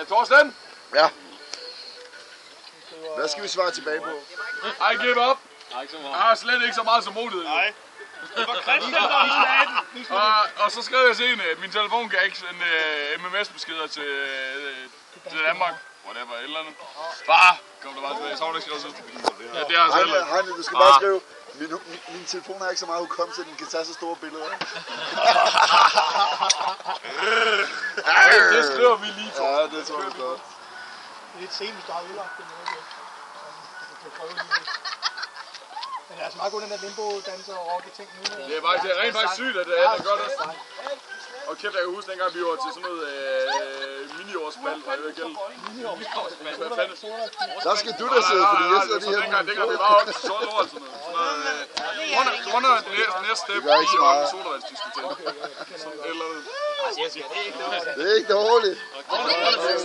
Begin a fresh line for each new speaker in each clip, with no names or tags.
Thorsten?
Ja. Hvad skal vi svare tilbage på?
I give up. Jeg har slet ikke så meget som modet.
Nej. Det var Christian, der
og så skrev jeg senere, at min telefon kan ikke sende MMS-beskeder til Danmark. Whatever, et eller andet. Far, kom der bare tilbage. Så har du ikke skrevet sådan. Ja, det har jeg selv.
Heine, du skal bare skrive, min telefon har ikke så meget hukommelse, at den kan tage så store billeder.
Det skriver vi lige to.
Ja, det tror jeg godt.
Det er lidt sent, hvis du har udlagt det noget. Men det er altså meget godt, den der limbo-danser og rock-ting nu.
Det er faktisk rent faktisk sygt, at det gør det. Og kæft, jeg kan huske, dengang vi var til sådan noget mini-årsbal, var det jo ikke gældt?
Der skal du da sidde, fordi jeg sidder lige her.
Dengang vi var oppe til sådan noget, sådan noget. Du runder næste step i en sodavandsdiskotek.
Det er ikke dårligt.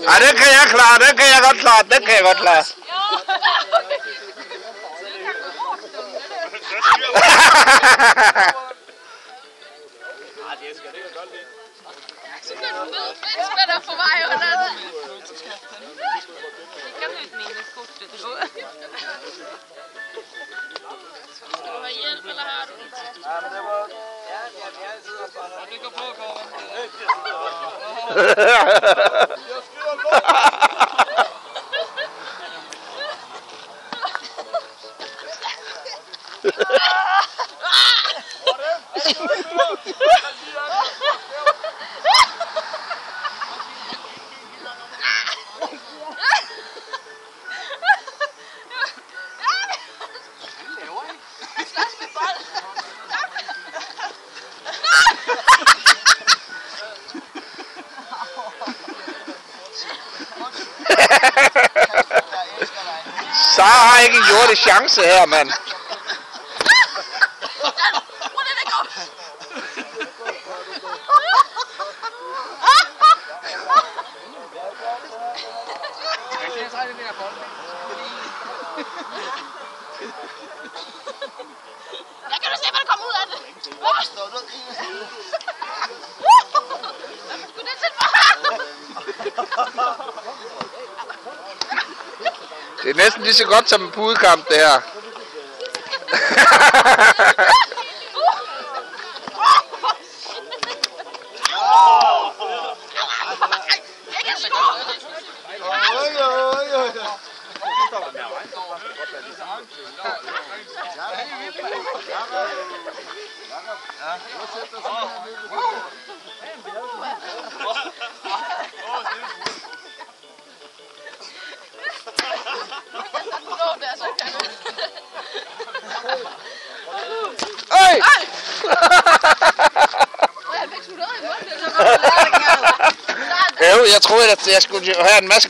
Ja, det kan jeg klare, det kan jeg godt klare, det kan jeg godt klare.
Så kan du vide, hvad spænder på vej under det. Det kan du ikke mene kortet, du. Skal du have hjælp, eller har du det?
Ja, men det var... Ja, vi har altid også bare... Det går på, Kåre. Jeg skyder lort!
Sara har ikke en jordisk chance her, mand.
Der kan du se, hvad der kommer ud af det. Skulle det til
Det er næsten lige så godt som en pudekamp, det her. Hey! Jeg troede, at jeg skulle have en masse